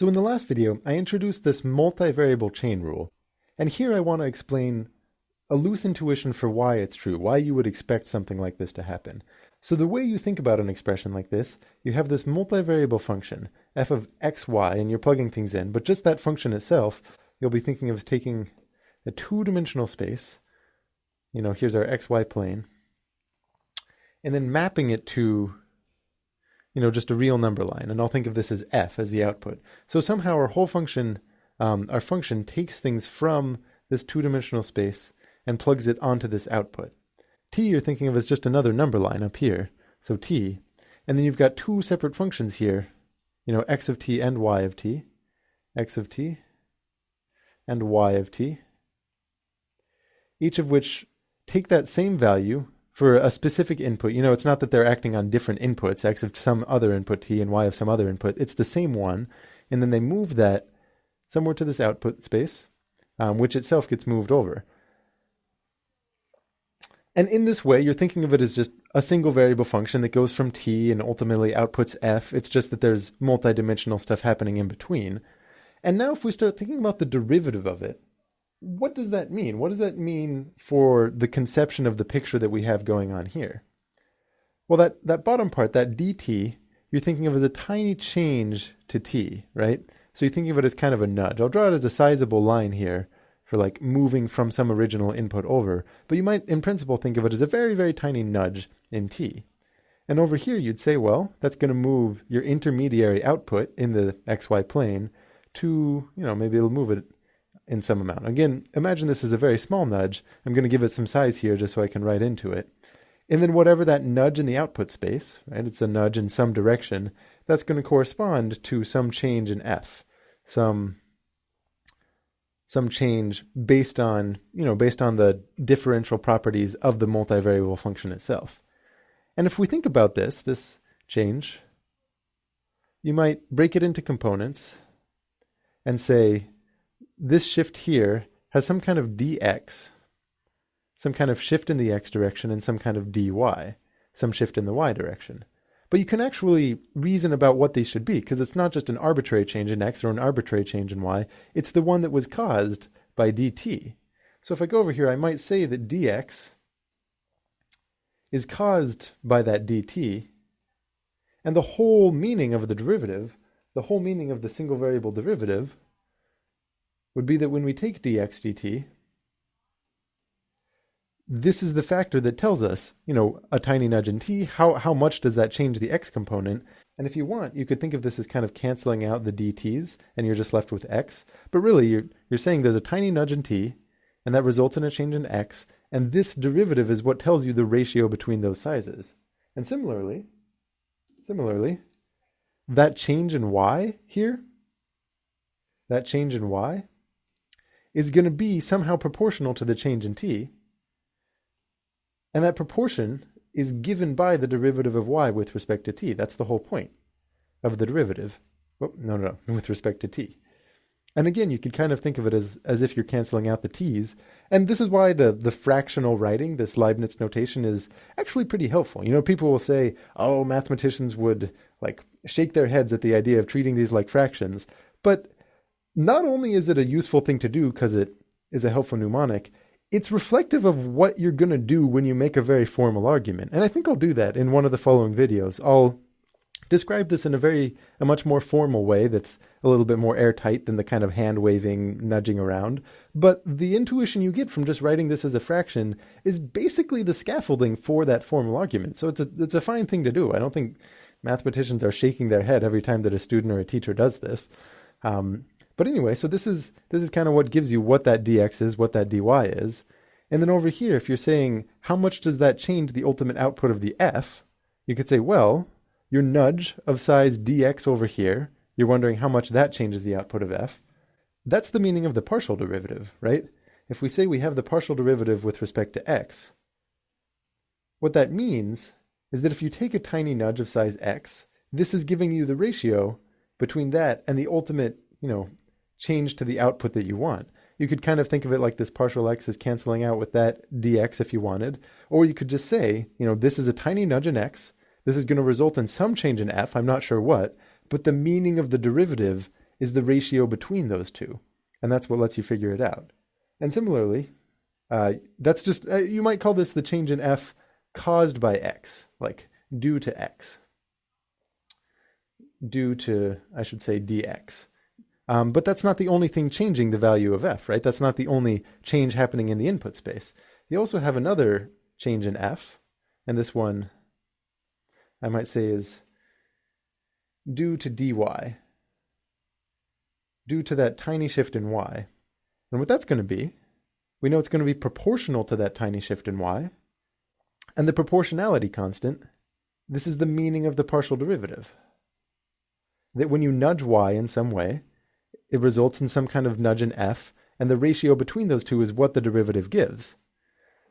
So in the last video, I introduced this multivariable chain rule. And here I want to explain a loose intuition for why it's true, why you would expect something like this to happen. So the way you think about an expression like this, you have this multivariable function, f of x, y, and you're plugging things in, but just that function itself, you'll be thinking of taking a two-dimensional space, here's our xy plane, and then mapping it to just a real number line. And I'll think of this as f as the output. So somehow our whole function, our function takes things from this two-dimensional space and plugs it onto this output. T you're thinking of as just another number line up here, so t. And then you've got two separate functions here, x of t and y of t, x of t and y of t, each of which take that same value for a specific input. It's not that they're acting on different inputs, x of some other input t and y of some other input. It's the same one, and then they move that somewhere to this output space, which itself gets moved over. And in this way, you're thinking of it as just a single variable function that goes from t and ultimately outputs f. It's just that there's multidimensional stuff happening in between. And now if we start thinking about the derivative of it, what does that mean? What does that mean for the conception of the picture that we have going on here? Well, that bottom part, that dt, you're thinking of as a tiny change to t, right? So you're thinking of it as kind of a nudge. I'll draw it as a sizable line here for like moving from some original input over, but you might in principle think of it as a very, very tiny nudge in t. And over here you'd say, well, that's going to move your intermediary output in the xy plane to, maybe it'll move it in some amount. Again, imagine this is a very small nudge. I'm going to give it some size here just so I can write into it. And then whatever that nudge in the output space, right? It's a nudge in some direction. That's going to correspond to some change in f, some change based on the differential properties of the multivariable function itself. And if we think about this change, you might break it into components and say, this shift here has some kind of dx, some kind of shift in the x direction, and some kind of dy, some shift in the y direction. But you can actually reason about what these should be, because it's not just an arbitrary change in x or an arbitrary change in y. It's the one that was caused by dt. So if I go over here, I might say that dx is caused by that dt, and the whole meaning of the derivative, the whole meaning of the single variable derivative, would be that when we take dx dt, this is the factor that tells us, a tiny nudge in t, how much does that change the x component? And if you want, you could think of this as kind of canceling out the dt's, and you're just left with x. But really, you're saying there's a tiny nudge in t, and that results in a change in x, and this derivative is what tells you the ratio between those sizes. And similarly, that change in y here, that change in y, is going to be somehow proportional to the change in t, and that proportion is given by the derivative of y with respect to t. That's the whole point of the derivative. Oh, no, with respect to t. And again, you could kind of think of it as if you're canceling out the t's. And this is why the fractional writing, this Leibniz notation, is actually pretty helpful. People will say, oh, mathematicians would shake their heads at the idea of treating these like fractions. But not only is it a useful thing to do because it is a helpful mnemonic, it's reflective of what you're going to do when you make a very formal argument. And I think I'll do that in one of the following videos. I'll describe this in a much more formal way that's a little bit more airtight than the kind of hand-waving, nudging around. But the intuition you get from just writing this as a fraction is basically the scaffolding for that formal argument. So it's a fine thing to do. I don't think mathematicians are shaking their head every time that a student or a teacher does this. But anyway, so this is kind of what gives you what that dx is, what that dy is. And then over here, if you're saying, how much does that change the ultimate output of the f? You could say, well, your nudge of size dx over here, you're wondering how much that changes the output of f. That's the meaning of the partial derivative, right? If we say we have the partial derivative with respect to x, what that means is that if you take a tiny nudge of size x, this is giving you the ratio between that and the ultimate, change to the output that you want. You could kind of think of it like this partial x is canceling out with that dx if you wanted, or you could just say, this is a tiny nudge in x, this is going to result in some change in f, I'm not sure what, but the meaning of the derivative is the ratio between those two. And that's what lets you figure it out. And similarly, that's just, you might call this the change in f caused by x, like due to x. Due to, I should say, dx. But that's not the only thing changing the value of f, right? That's not the only change happening in the input space. You also have another change in f, and this one I might say is due to dy, due to that tiny shift in y. And what that's going to be, we know it's going to be proportional to that tiny shift in y. And the proportionality constant, this is the meaning of the partial derivative. That when you nudge y in some way, it results in some kind of nudge in f, and the ratio between those two is what the derivative gives.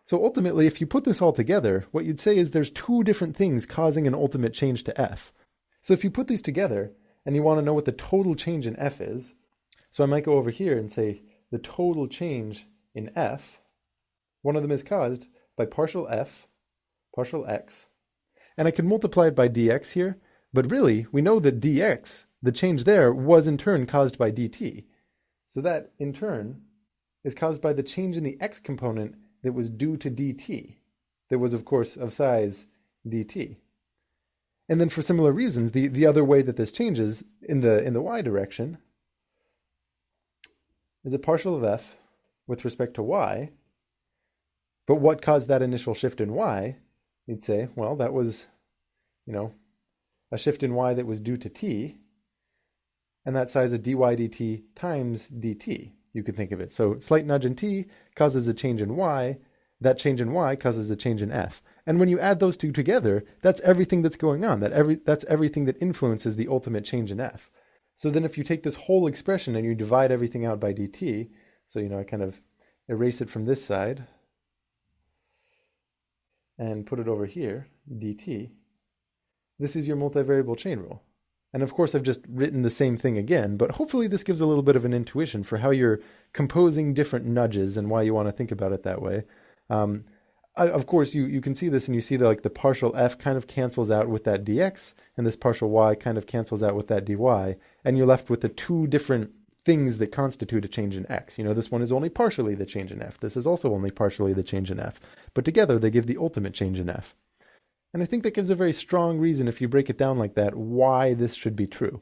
So ultimately, if you put this all together, what you'd say is there's two different things causing an ultimate change to f. So if you put these together, and you want to know what the total change in f is, so I might go over here and say the total change in f, one of them is caused by partial f, partial x, and I can multiply it by dx here, but really, we know that dx, the change there, was in turn caused by dt. So that, in turn, is caused by the change in the x component that was due to dt. That was, of course, of size dt. And then for similar reasons, the other way that this changes in the y direction is a partial of f with respect to y. But what caused that initial shift in y? You'd say, well, that was, a shift in y that was due to t, and that size is dy dt times dt, you could think of it. So slight nudge in t causes a change in y, that change in y causes a change in f. And when you add those two together, that's everything that's going on, that's everything that influences the ultimate change in f. So then if you take this whole expression and you divide everything out by dt, so I kind of erase it from this side and put it over here, dt, this is your multivariable chain rule. And of course, I've just written the same thing again, but hopefully this gives a little bit of an intuition for how you're composing different nudges and why you want to think about it that way. Of course, you can see this and you see that the partial f kind of cancels out with that dx, and this partial y kind of cancels out with that dy, and you're left with the two different things that constitute a change in x. This one is only partially the change in f. This is also only partially the change in f. But together, they give the ultimate change in f. And I think that gives a very strong reason, if you break it down like that, why this should be true.